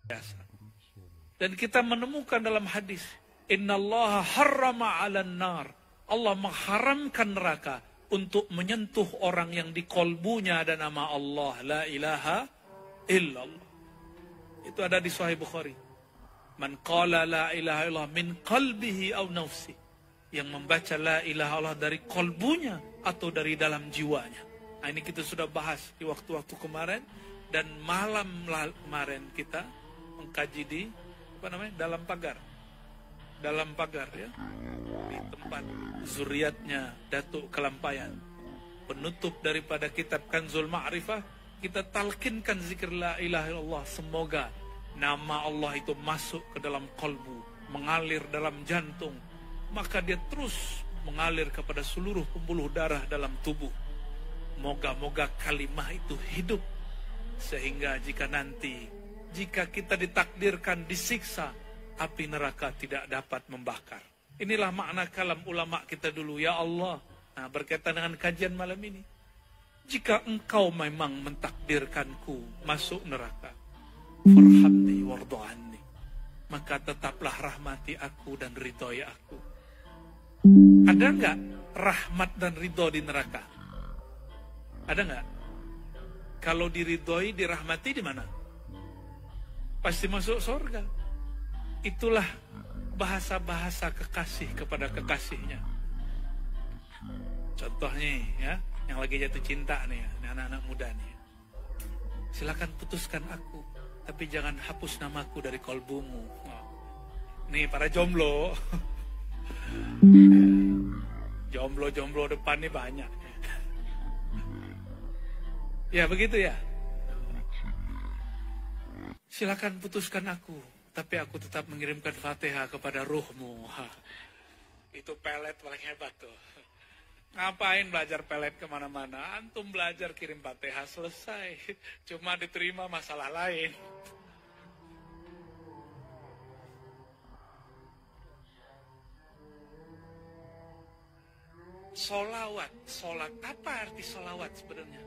biasa. Dan kita menemukan dalam hadis, innallaha harrama 'alan nar. Allah mengharamkan neraka untuk menyentuh orang yang di kolbunya ada nama Allah, la ilaha illallah. Itu ada di Sahih Bukhari. Man qala la ilaha illallah min qalbihi aw nafsi. Yang membaca la ilaha illallah dari kolbunya atau dari dalam jiwanya. Nah, ini kita sudah bahas di waktu-waktu kemarin. Dan malam kemarin kita mengkaji di dalam pagar ya, di tempat zuriatnya Datuk Kelampayan, penutup daripada kitab Kanzul Ma'rifah. Kita talkinkan zikir la ilaha illallah, semoga nama Allah itu masuk ke dalam kolbu, mengalir dalam jantung, maka dia terus mengalir kepada seluruh pembuluh darah dalam tubuh. Moga-moga kalimah itu hidup, sehingga jika kita ditakdirkan disiksa, api neraka tidak dapat membakar. Inilah makna kalam ulama kita dulu. Ya Allah, nah, berkaitan dengan kajian malam ini, jika engkau memang mentakdirkanku masuk neraka, farhamni wardu'anni, maka tetaplah rahmati aku dan ridhoi aku. Ada enggak rahmat dan ridho di neraka? Ada enggak? Kalau diridhoi, dirahmati di mana? Pasti masuk surga. Itulah bahasa-bahasa kekasih kepada kekasihnya. Contohnya ya, yang lagi jatuh cinta nih ya, ini anak-anak muda nih. Silakan putuskan aku, tapi jangan hapus namaku dari kolbumu. Nih para jomblo. Jomblo-jomblo depan nih banyak. Ya begitu ya. Silakan putuskan aku, tapi aku tetap mengirimkan Fatihah kepada ruhmu. Itu pelet paling hebat tuh. Ngapain belajar pelet kemana-mana? Antum belajar kirim Fatihah selesai. Cuma diterima masalah lain. Solawat. Solat. Apa arti solawat sebenarnya?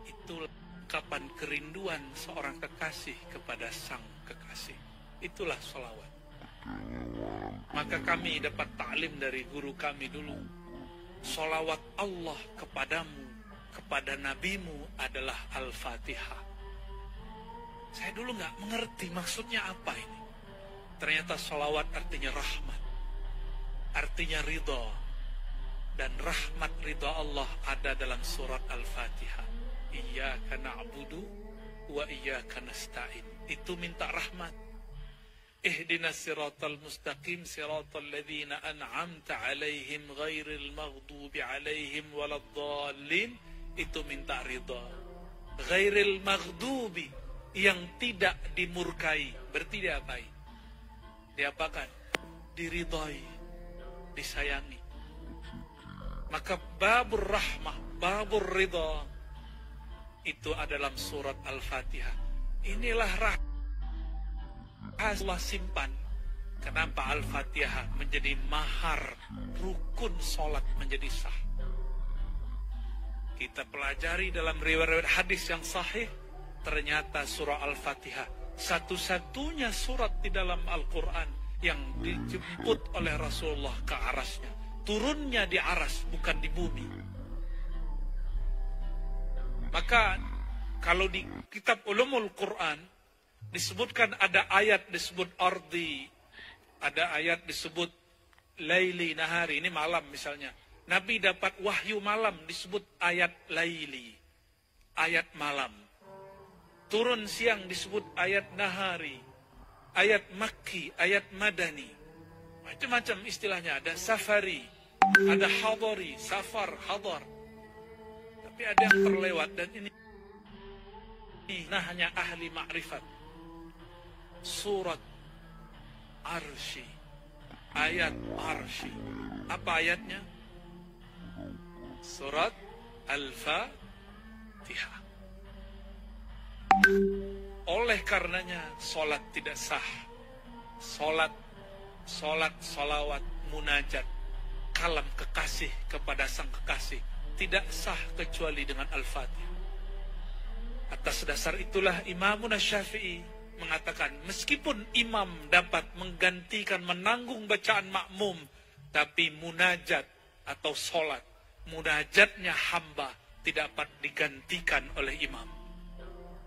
Itulah ungkapan kerinduan seorang kekasih kepada sang kekasih. Itulah solawat. Maka kami dapat taklim dari guru kami dulu. Solawat Allah kepadamu, kepada nabimu adalah Al-Fatihah. Saya dulu nggak mengerti maksudnya apa ini. Ternyata solawat artinya rahmat, artinya ridha. Dan rahmat ridha Allah ada dalam surat Al-Fatihah. Iyyaka na'budu wa iyyaka nasta'in. Itu minta rahmat. Ihdinas siratal mustaqim siratal ladzina an'amta 'alaihim ghairil maghdubi 'alaihim waladdallin. Itu minta ridha. Ghairil maghdubi, yang tidak dimurkai, berarti diapai? Diapakan? Diridhai, disayangi. Maka babur rahmah, babur ridha itu adalah surat Al-Fatihah. Inilah Allah simpan. Kenapa Al-Fatihah menjadi mahar, rukun sholat menjadi sah. Kita pelajari dalam riwayat hadis yang sahih, ternyata surah Al-Fatihah satu-satunya surat di dalam Al-Quran yang dijemput oleh Rasulullah ke arasnya. Turunnya di aras, bukan di bumi. Maka kalau di kitab Ulumul Quran disebutkan ada ayat disebut ardi, ada ayat disebut laili nahari, ini malam misalnya. Nabi dapat wahyu malam disebut ayat laili, ayat malam. Turun siang disebut ayat nahari, ayat makki, ayat madani. Macam-macam istilahnya, ada safari, ada hadari, safar, hadar. Tapi ada yang terlewat, dan ini hanya ahli ma'rifat. Surat Arsy, ayat Arsy. Apa ayatnya? Surat Al-Fatihah. Oleh karenanya solat tidak sah. Solawat, munajat, kalam kekasih kepada sang kekasih tidak sah kecuali dengan Al-Fatihah. Atas dasar itulah Imamun Syafi'i mengatakan, meskipun imam dapat menggantikan, menanggung bacaan makmum, tapi munajat atau sholat, munajatnya hamba tidak dapat digantikan oleh imam.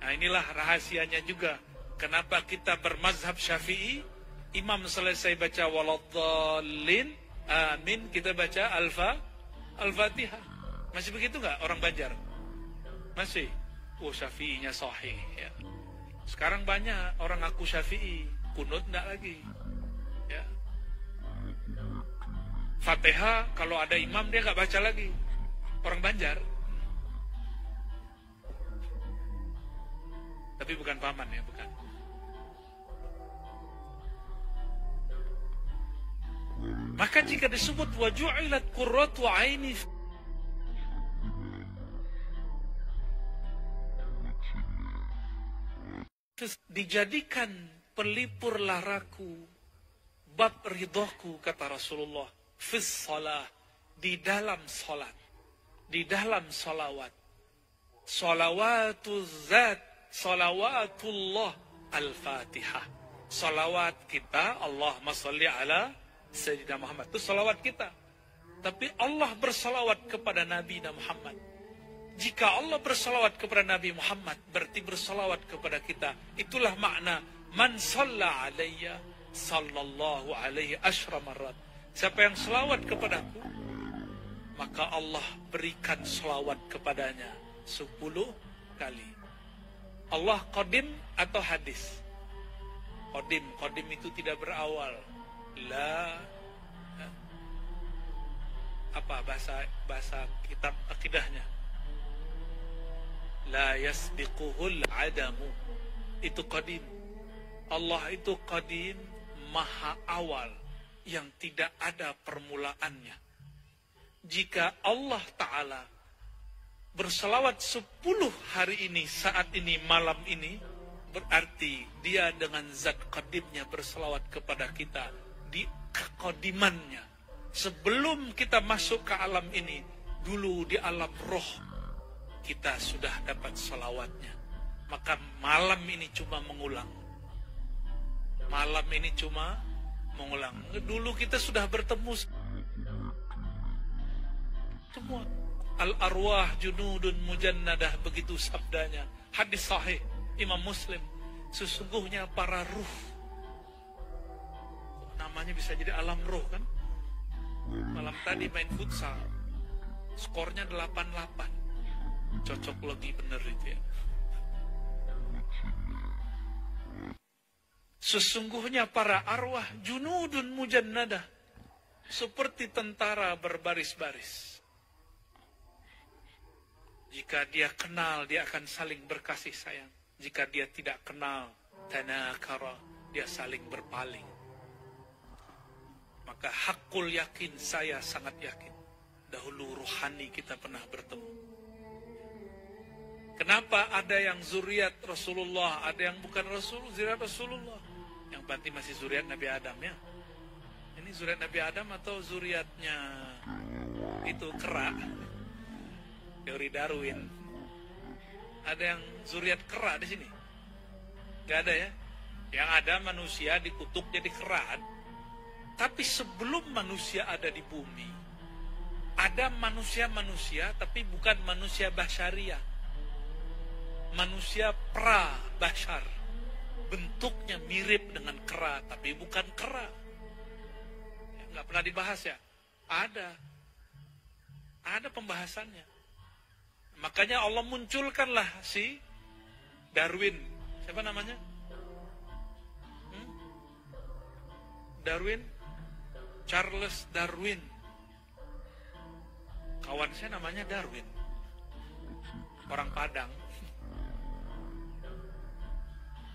Nah, inilah rahasianya juga kenapa kita bermazhab Syafi'i. Imam selesai baca waladhdallin, amin, kita baca Al-Fatihah. Masih begitu nggak orang Banjar? Masih. Oh, Syafi'inya sahih ya. Sekarang banyak orang ngaku Syafi'i, kunut enggak lagi. Ya. Fatihah kalau ada imam dia nggak baca lagi. Orang Banjar. Tapi bukan paman ya, bukan. Maka jika disebut waju'ilat qurratu aini, dijadikan pelipur laraku, bab ridhoku, kata Rasulullah, fis shalah, di dalam salat, di dalam salawat, salawatuz zat, salawatullah al-Fatihah, salawat kita, Allahumma sholli ala Sayyidina Muhammad, itu salawat kita. Tapi Allah bersalawat kepada Nabi Muhammad. Jika Allah bersalawat kepada Nabi Muhammad, berarti bersalawat kepada kita. Itulah makna man shalla alayya sallallahu alaihi asyra marrat. Siapa yang salawat kepadaku, maka Allah berikan salawat kepadanya 10 kali. Allah qadim atau hadis? Qadim, qadim itu tidak berawal. La, apa bahasa kitab akidahnya? La yasbiquhul adamu. Itu qadim. Allah itu qadim, maha awal, yang tidak ada permulaannya. Jika Allah Ta'ala berselawat 10 hari ini, saat ini, malam ini, berarti dia dengan zat qadimnya berselawat kepada kita di kekodimannya. Sebelum kita masuk ke alam ini, dulu di alam roh kita sudah dapat salawatnya. Maka malam ini cuma mengulang. Malam ini cuma mengulang. Dulu kita sudah bertemu semua. Al-arwah junudun mujannadah, begitu sabdanya. Hadis sahih Imam Muslim. Sesungguhnya para ruh, namanya bisa jadi alam ruh kan. Malam tadi main futsal, skornya 8-8. Cocok lagi bener itu ya. Sesungguhnya para arwah junudun mujannadah, seperti tentara berbaris-baris. Jika dia kenal, dia akan saling berkasih sayang. Jika dia tidak kenal, tanakara, dia saling berpaling. Maka hakul yakin, saya sangat yakin, dahulu ruhani kita pernah bertemu. Kenapa ada yang zuriat Rasulullah, ada yang bukan zuriat Rasulullah? Yang pasti masih zuriat Nabi Adam ya. Ini zuriat Nabi Adam atau zuriatnya itu kera? Teori Darwin. Ada yang zuriat kera di sini? Gak ada ya? Yang ada manusia dikutuk jadi kera. Tapi sebelum manusia ada di bumi, ada manusia-manusia tapi bukan manusia basyariah. Manusia pra-bashar. Bentuknya mirip dengan kera, tapi bukan kera. Ya, nggak pernah dibahas ya? Ada pembahasannya. Makanya Allah munculkanlah si Darwin. Siapa namanya? Darwin? Charles Darwin. Kawan saya namanya Darwin. Orang Padang.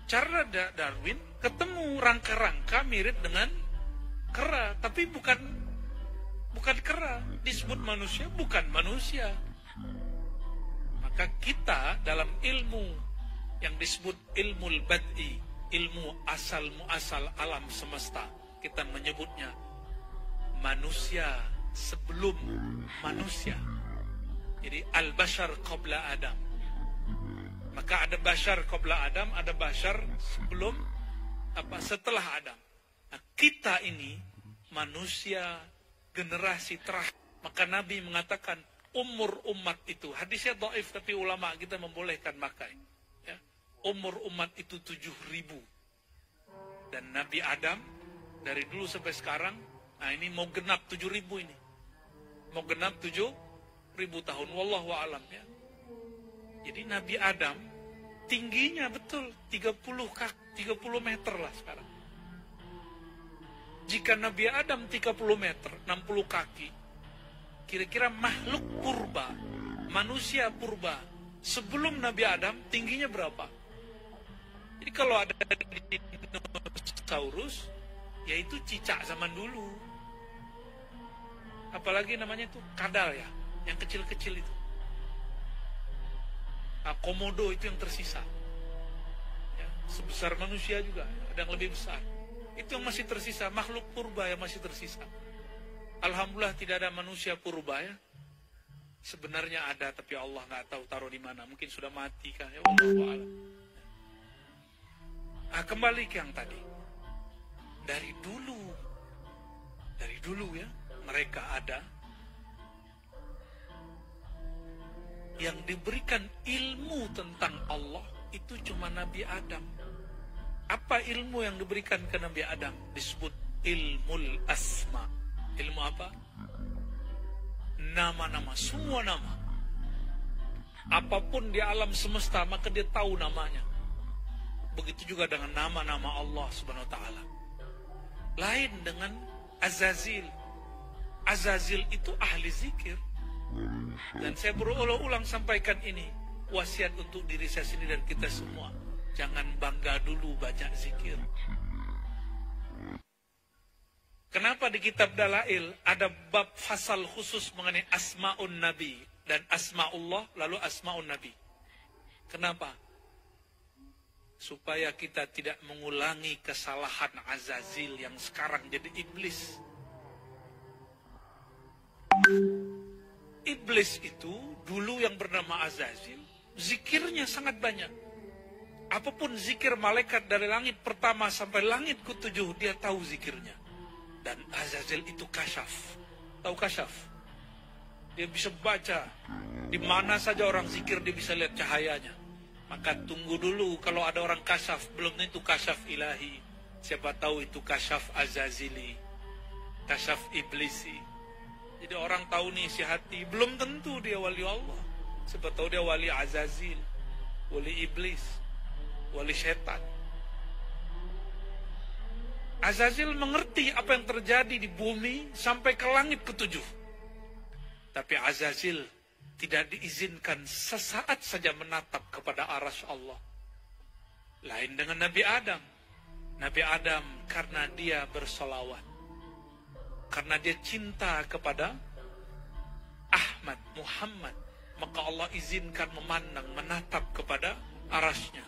Charles Darwin ketemu rangka-rangka mirip dengan kera, tapi bukan kera, disebut manusia, bukan manusia. Maka kita dalam ilmu yang disebut ilmu bad'i, ilmu asal muasal alam semesta, kita menyebutnya manusia sebelum manusia. Jadi al-bashar qabla Adam. Maka ada bashar qabla Adam, ada bashar sebelum setelah Adam. Nah, kita ini manusia generasi terakhir. Maka Nabi mengatakan umur umat itu, hadisnya dhaif tapi ulama kita membolehkan pakai. Ya. Umur umat itu 7.000. Dan Nabi Adam dari dulu sampai sekarang, nah ini mau genap 7.000 ini. Mau genap 7.000 tahun. Wallahu a'lam ya. Jadi Nabi Adam tingginya betul 30 meter lah sekarang. Jika Nabi Adam 30 meter, 60 kaki, kira-kira makhluk purba, manusia purba, sebelum Nabi Adam tingginya berapa? Jadi kalau ada dinosaurus, yaitu cicak zaman dulu. Apalagi namanya itu kadal ya, yang kecil-kecil itu. Nah, komodo itu yang tersisa. Ya, sebesar manusia juga, ada yang lebih besar. Itu yang masih tersisa, makhluk purba yang masih tersisa. Alhamdulillah tidak ada manusia purba ya. Sebenarnya ada, tapi Allah nggak tahu taruh di mana. Mungkin sudah mati kan. Ya Allah. Nah, kembali ke yang tadi. Dari dulu ya, mereka ada yang diberikan ilmu tentang Allah itu cuma Nabi Adam. Apa ilmu yang diberikan ke Nabi Adam? Disebut ilmul asma. Ilmu apa? Nama-nama, semua nama. Apapun di alam semesta maka dia tahu namanya. Begitu juga dengan nama-nama Allah Subhanahu wa taala. Lain dengan Azazil. Azazil itu ahli zikir. Dan saya berulang-ulang sampaikan ini, wasiat untuk diri saya sendiri dan kita semua. Jangan bangga dulu baca zikir. Kenapa di kitab Dalail ada bab fasal khusus mengenai asma'un nabi dan asma'ullah lalu asma'un nabi? Kenapa? Supaya kita tidak mengulangi kesalahan Azazil yang sekarang jadi iblis. Iblis itu dulu yang bernama Azazil, zikirnya sangat banyak. Apapun zikir malaikat dari langit pertama sampai langit ke-7, dia tahu zikirnya. Dan Azazil itu kasyaf. Tahu kasyaf? Dia bisa baca. Di mana saja orang zikir dia bisa lihat cahayanya. Maka tunggu dulu kalau ada orang kasyaf, belum tentu kasyaf ilahi. Siapa tahu itu kasyaf Azazili. Kasyaf iblisi. Jadi orang tahu nih isi hati, belum tentu dia wali Allah. Siapa tahu dia wali Azazil, wali iblis, wali setan. Azazil mengerti apa yang terjadi di bumi sampai ke langit ke-7. Tapi Azazil tidak diizinkan sesaat saja menatap kepada arasy Allah. Lain dengan Nabi Adam. Nabi Adam karena dia bersolawat. Karena dia cinta kepada Ahmad, Muhammad. Maka Allah izinkan memandang, menatap kepada arasnya.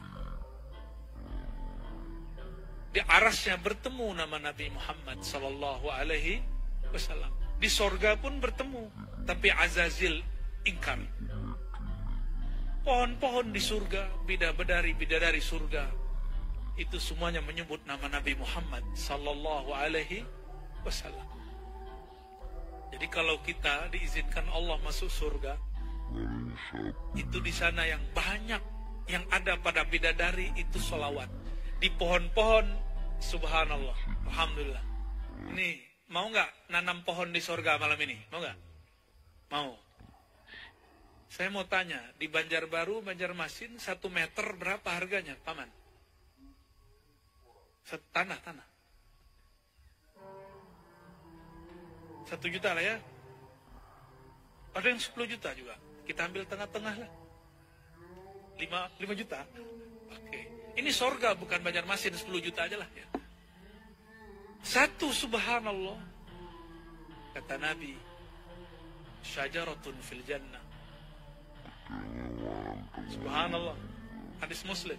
Di arasnya bertemu nama Nabi Muhammad sallallahu alaihi wasallam. Di sorga pun bertemu. Tapi Azazil ingkar. Pohon-pohon di surga, bidadari surga, itu semuanya menyebut nama Nabi Muhammad sallallahu alaihi wasallam. Jadi kalau kita diizinkan Allah masuk surga, itu di sana yang banyak yang ada pada bidadari itu sholawat. Di pohon-pohon, subhanallah, alhamdulillah. Ini mau nggak nanam pohon di surga malam ini? Mau nggak? Mau. Saya mau tanya, di Banjarbaru, Banjarmasin, 1 meter berapa harganya, Paman? Tanah. 1 juta lah ya. Ada yang 10 juta juga. Kita ambil tengah-tengah lah. 5 juta. Oke. Ini sorga bukan Banjarmasin, 10 juta aja lah ya. 1 subhanallah. Kata Nabi, syajaratun fil jannah. Subhanallah. Hadis Muslim.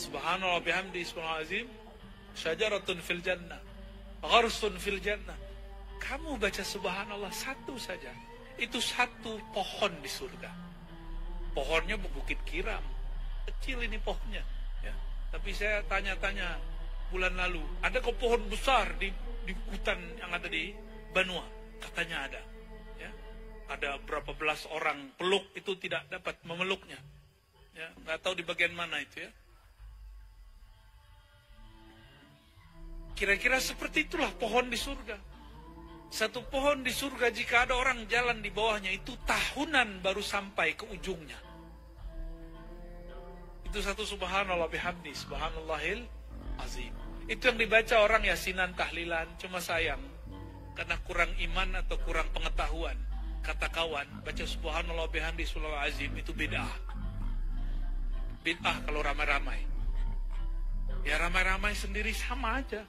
Subhanallah bihamdi subhanallah azim. Syajaratun fil jannah. Gharsun fil jannah. Kamu baca subhanallah 1 saja. Itu 1 pohon di surga. Pohonnya berbukit kiram. kecil ini pohonnya. Ya. Tapi saya tanya-tanya bulan lalu, ada kok pohon besar di hutan yang ada di Banua? Katanya ada. Ya. Ada berapa belas orang peluk itu tidak dapat memeluknya. Ya, nggak tahu di bagian mana itu ya. Kira-kira seperti itulah pohon di surga. Satu pohon di surga jika ada orang jalan di bawahnya itu tahunan baru sampai ke ujungnya. Itu satu subhanallah bihamdi, subhanallahil azim. Itu yang dibaca orang yasinan tahlilan, cuma sayang karena kurang iman atau kurang pengetahuan. Kata kawan, baca subhanallah bihamdi subhanallah azim itu bid'ah. Bid'ah kalau ramai-ramai. Ya ramai-ramai sendiri sama aja.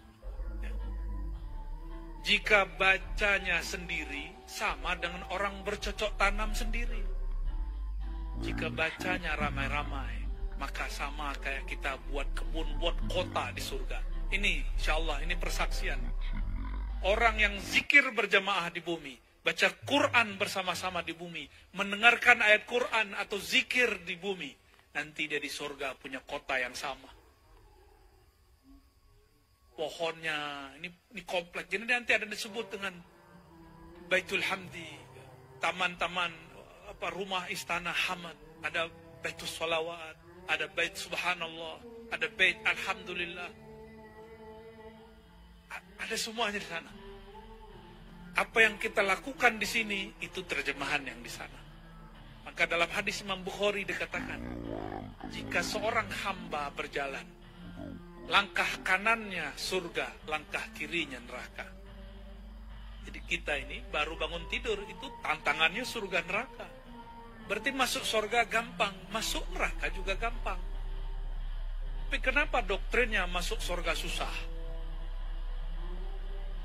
Jika bacanya sendiri, sama dengan orang bercocok tanam sendiri. Jika bacanya ramai-ramai, maka sama kayak kita buat kebun, buat kota di surga. Ini, insya Allah, ini persaksian. Orang yang zikir berjamaah di bumi, baca Quran bersama-sama di bumi, mendengarkan ayat Quran atau zikir di bumi, nanti dia di surga punya kota yang sama. Pohonnya ini komplek. Jadi nanti ada disebut dengan Baitul Hamdi, taman-taman rumah istana Hamad, ada Baitul Salawat, ada Bait Subhanallah, ada Bait Alhamdulillah. Ada semuanya di sana. Apa yang kita lakukan di sini itu terjemahan yang di sana. Maka dalam hadis Imam Bukhari dikatakan, jika seorang hamba berjalan, langkah kanannya surga, langkah kirinya neraka. Jadi kita ini baru bangun tidur, itu tantangannya surga neraka. Berarti masuk surga gampang, masuk neraka juga gampang. Tapi kenapa doktrinnya masuk surga susah?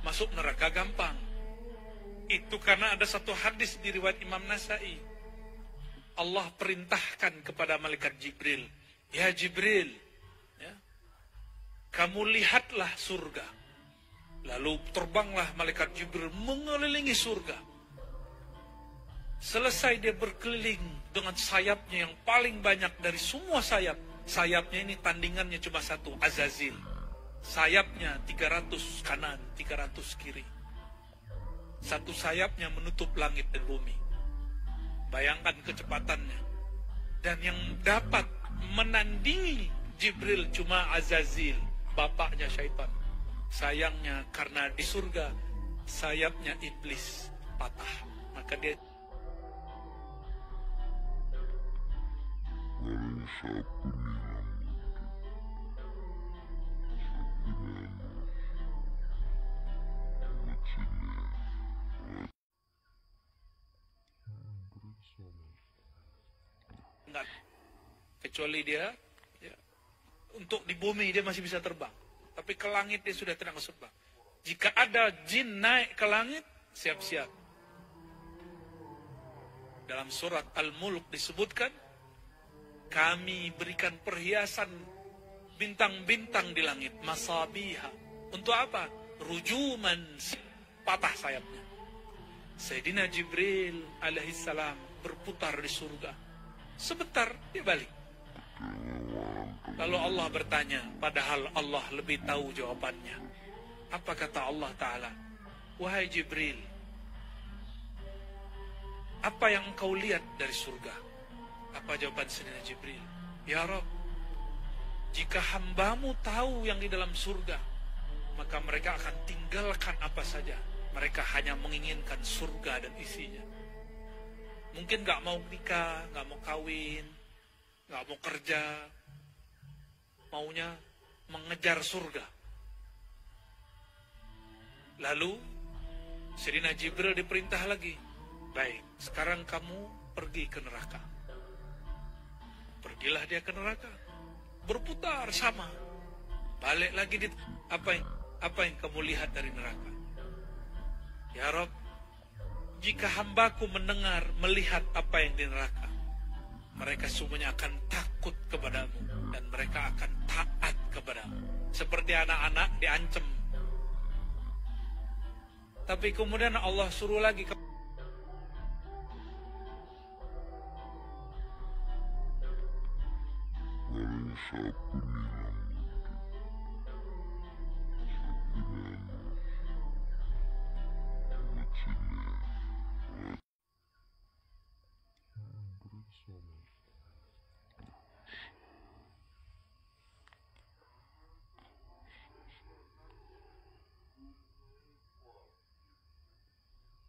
Masuk neraka gampang. Itu karena ada satu hadis di riwayat Imam Nasai. Allah perintahkan kepada malaikat Jibril, ya Jibril, kamu lihatlah surga. Lalu terbanglah malaikat Jibril mengelilingi surga. Selesai dia berkeliling dengan sayapnya yang paling banyak dari semua sayap. Sayapnya ini tandingannya cuma satu, Azazil. Sayapnya 300 kanan, 300 kiri. Satu sayapnya menutup langit dan bumi. Bayangkan kecepatannya. Dan yang dapat menandingi Jibril cuma Azazil, bapaknya syaitan. Sayangnya karena di surga sayapnya iblis patah, maka dia enggak, kecuali dia untuk di bumi dia masih bisa terbang. Tapi ke langit dia sudah tidak bisa terbang. Jika ada jin naik ke langit, siap-siap. Dalam surat Al-Mulk disebutkan, kami berikan perhiasan bintang-bintang di langit, masabiha. Untuk apa? Rujuman, patah sayapnya. Sayyidina Jibril alaihissalam berputar di surga. Sebentar dia balik. Lalu Allah bertanya, padahal Allah lebih tahu jawabannya. Apa kata Allah Ta'ala? Wahai Jibril, apa yang engkau lihat dari surga? Apa jawaban Sayyidina Jibril? Ya Rabb, jika hambamu tahu yang di dalam surga, maka mereka akan tinggalkan apa saja. Mereka hanya menginginkan surga dan isinya. Mungkin gak mau nikah, gak mau kawin, gak mau kerja, maunya mengejar surga. Lalu Sayyidina Jibril diperintah lagi, baik, sekarang kamu pergi ke neraka. Pergilah dia ke neraka, berputar sama, balik lagi di apa yang kamu lihat dari neraka? Ya Rabb, jika hambaku mendengar, melihat apa yang di neraka, mereka semuanya akan takut kepadamu dan mereka akan taat kepadamu. Seperti anak-anak diancam. Tapi kemudian Allah suruh lagi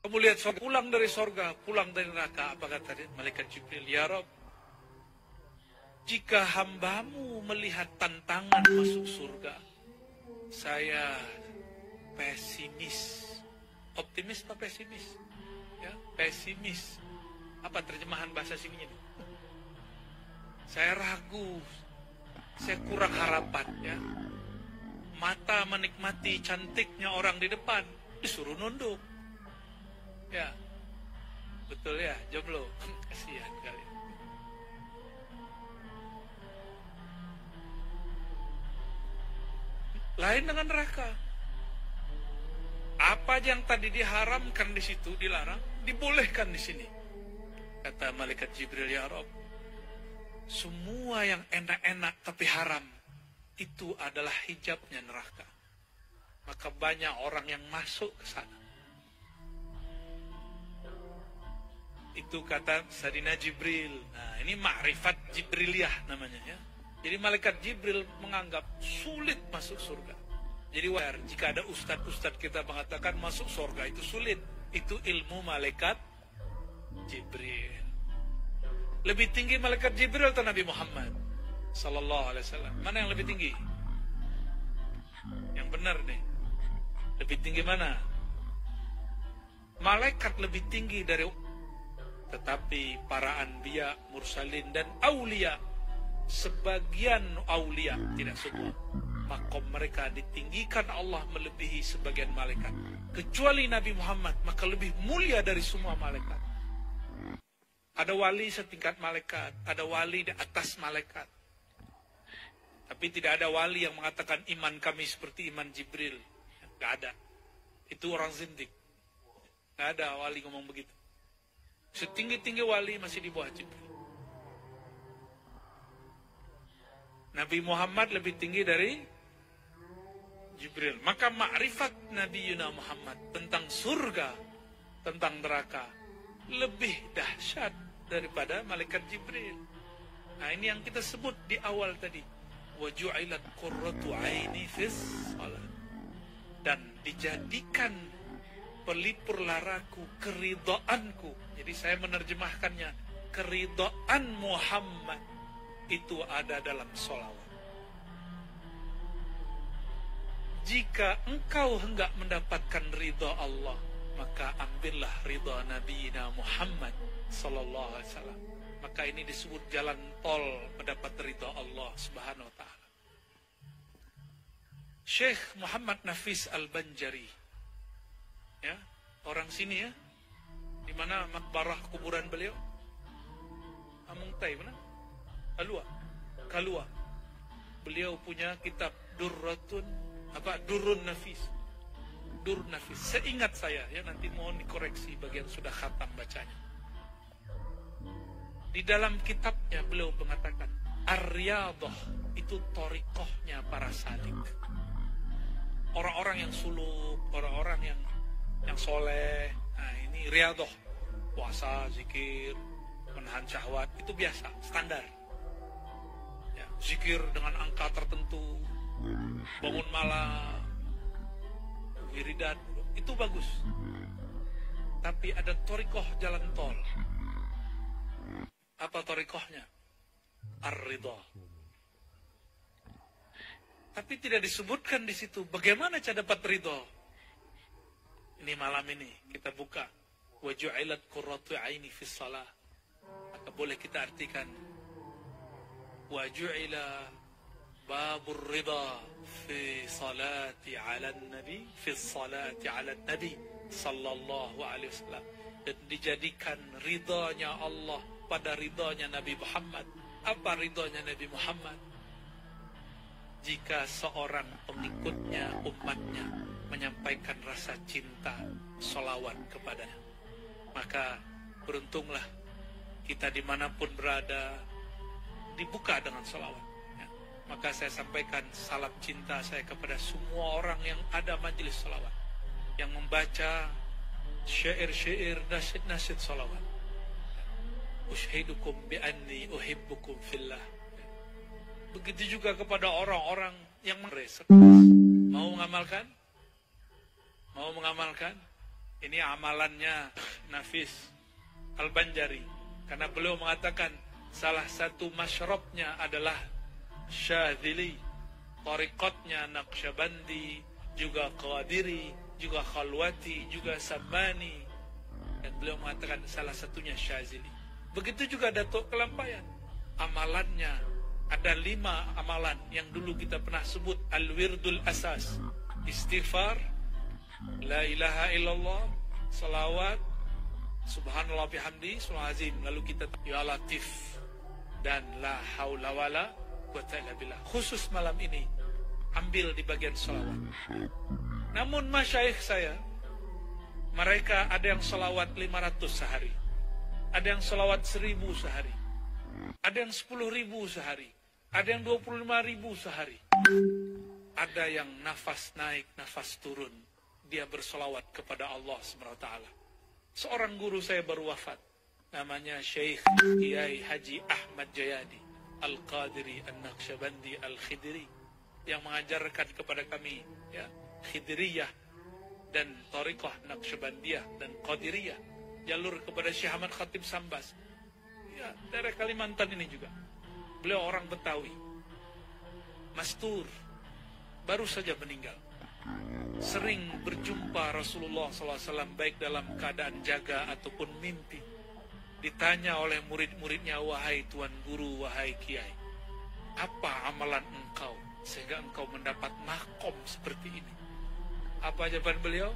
Kamu lihat surga, pulang dari surga, pulang dari neraka. Apa kata dia? Malaikat Jibril, ya Rabb, jika hambamu melihat tantangan masuk surga, saya pesimis. Optimis apa pesimis? Ya, pesimis. Apa terjemahan bahasa sininya? Saya ragu, saya kurang harapan. Ya. Mata menikmati cantiknya orang di depan, disuruh nunduk. Ya, betul ya, jomblo. Kasihan kali. Lain dengan neraka. Apa yang tadi diharamkan di situ, dilarang, dibolehkan di sini. Kata malaikat Jibril, ya Rabb, semua yang enak-enak tapi haram, itu adalah hijabnya neraka. Maka banyak orang yang masuk ke sana. Itu kata Sayyidina Jibril. Nah, ini ma'rifat Jibriliyah namanya ya. Jadi malaikat Jibril menganggap sulit masuk surga. Jadi wajar jika ada ustadz-ustadz kita mengatakan masuk surga itu sulit. Itu ilmu malaikat Jibril. Lebih tinggi malaikat Jibril atau Nabi Muhammad sallallahu alaihi wasallam? Mana yang lebih tinggi? Yang benar nih. Lebih tinggi mana? Malaikat lebih tinggi dari, tetapi para anbiya, mursalin dan aulia, sebagian aulia, tidak semua, makom mereka ditinggikan Allah melebihi sebagian malaikat. Kecuali Nabi Muhammad, maka lebih mulia dari semua malaikat. Ada wali setingkat malaikat, ada wali di atas malaikat. Tapi tidak ada wali yang mengatakan iman kami seperti iman Jibril. Tidak ada. Itu orang zindik. Tidak ada wali ngomong begitu. Setinggi-tinggi wali masih di bawah Jibril. Nabi Muhammad lebih tinggi dari Jibril. Maka ma'rifat Nabi Yuna Muhammad tentang surga, tentang neraka, lebih dahsyat daripada malaikat Jibril. Nah, ini yang kita sebut di awal tadi. Wa ju'ilat qurratu aini fis shalah. Dan dijadikan pelipur laraku, keridhaanku. Jadi saya menerjemahkannya, keridhaan Muhammad itu ada dalam sholawat. Jika engkau hendak mendapatkan ridha Allah, maka ambillah ridha Nabi Muhammad sallallahu alaihi wasallam. Maka ini disebut jalan tol mendapat ridha Allah Subhanahu wa taala. Syekh Muhammad Nafis Al-Banjari, ya, orang sini ya. Di mana makbarah kuburan beliau? Amungtai mana? Kalua. Beliau punya kitab Durrun Nafis. Dur Nafis. Seingat saya ya, nanti mohon dikoreksi bagi yang sudah khatam bacanya. Di dalam kitabnya beliau mengatakan Ar-Riyadhah itu thariqahnya para salik. Orang-orang yang suluk, orang-orang yang soleh. Nah, ini riyadhah, puasa, zikir, menahan syahwat, itu biasa, standar. Ya, zikir dengan angka tertentu, bangun malam, wiridan, itu bagus. Tapi ada thariqah jalan tol. Apa thariqahnya? Ar-ridha. Tapi tidak disebutkan di situ bagaimana cara dapat ridha. Ini malam ini kita buka wa ju'ilat qurratu aini fis shalah. Maka boleh kita artikan wa ju'ila babur ridha fi salati 'ala nabi fi salati 'ala nabi sallallahu alaihi wasallam, dan dijadikan ridhanya Allah pada ridhanya Nabi Muhammad. Apa ridhanya Nabi Muhammad? Jika seorang pengikutnya, umatnya menyampaikan rasa cinta, sholawat kepadanya, maka beruntunglah kita dimanapun berada, dibuka dengan sholawat. Maka saya sampaikan salam cinta saya kepada semua orang yang ada majelis salawat, yang membaca syair-syair, nasyid-nasyid salawat. Ushidukum bi'anni uhibbukum fillah. Begitu juga kepada orang-orang yang mau mengamalkan? Mau mengamalkan? Ini amalannya Nafis Al-Banjari. Karena beliau mengatakan salah satu masyrabnya adalah Syadzili, tariqatnya Naqsyabandi, juga Qadiri, juga Khalwati, juga Sammani. Dan beliau mengatakan salah satunya Syadzili. Begitu juga Datuk Kelampayan. Amalannya ada 5 amalan yang dulu kita pernah sebut Al-Wirdul Asas. Istighfar, La ilaha illallah, salawat, Subhanallah bihamdi, Subhanallah azim. Lalu kita Ya Latif dan La haula wala quwwata illa billah. Khusus malam ini ambil di bagian salawat. Namun masyayikh saya, mereka ada yang salawat 500 sehari, ada yang salawat 1000 sehari, ada yang 10.000 sehari, ada yang 25.000 sehari. Ada yang nafas naik, nafas turun, dia bersolawat kepada Allah SWT. Seorang guru saya baru wafat, namanya Syekh Kiai Haji Ahmad Jayadi Al-Qadiri An-Naqsyabandi Al-Khidri, yang mengajarkan kepada kami ya, Khidriyah dan Tariqah Naqsyabandiyah dan Qadiriyah, jalur kepada Syekh Ahmad Khatib Sambas ya, daerah Kalimantan ini juga. Beliau orang Betawi, mastur, baru saja meninggal. Sering berjumpa Rasulullah SAW baik dalam keadaan jaga ataupun mimpi. Ditanya oleh murid-muridnya, wahai Tuan Guru, wahai Kiai, apa amalan engkau sehingga engkau mendapat makom seperti ini? Apa jawaban beliau?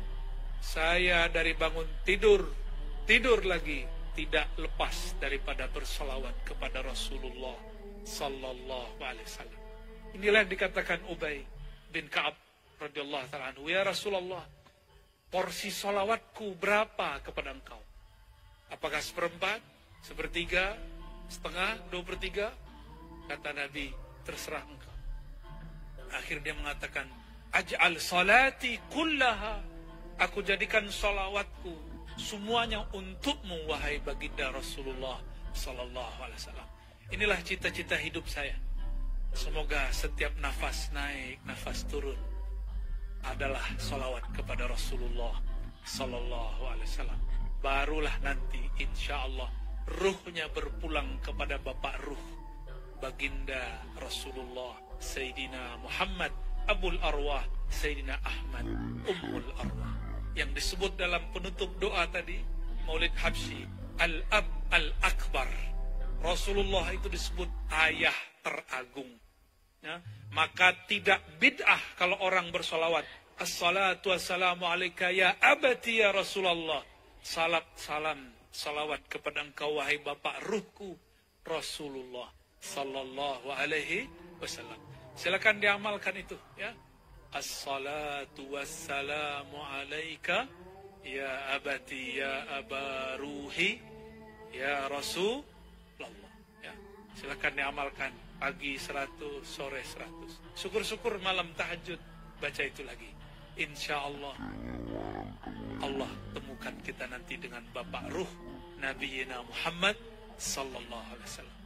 Saya dari bangun tidur lagi, tidak lepas daripada bersolawat kepada Rasulullah Sallallahu Alaihi Wasallam. Inilah yang dikatakan Ubay bin Ka'ab radhiyallahu ta'ala anhu, ya Rasulullah, porsi solawatku berapa kepada engkau? Apakah 1/4, 1/3, setengah, 2/3? Kata Nabi, terserah engkau. Akhirnya dia mengatakan, aj'al salati kullaha, aku jadikan salawatku semuanya untukmu, wahai baginda Rasulullah Sallallahu Alaihi Wasallam. Inilah cita-cita hidup saya. Semoga setiap nafas naik, nafas turun adalah salawat kepada Rasulullah Sallallahu Alaihi Wasallam. Barulah nanti insya Allah ruhnya berpulang kepada Bapak Ruh, baginda Rasulullah Sayyidina Muhammad Abul Arwah Sayyidina Ahmad Ummul Arwah, yang disebut dalam penutup doa tadi Maulid Habsyi Al-Ab Al-Akbar. Rasulullah itu disebut ayah teragung ya. Maka tidak bid'ah kalau orang bersolawat, assalatu wassalamu alaika ya abati ya Rasulullah, salawat kepada engkau wahai bapak ruhku Rasulullah Sallallahu Alaihi Wasallam. Silakan diamalkan itu ya. Assalatu wassalamu alaika ya abati ya abaruhi ya Rasulullah ya. Silakan diamalkan, pagi 100, sore 100. Syukur-syukur malam tahajud baca itu lagi. Insya Allah Allah temukan kita nanti dengan Bapak Ruh Nabi Muhammad Sallallahu Alaihi Wasallam.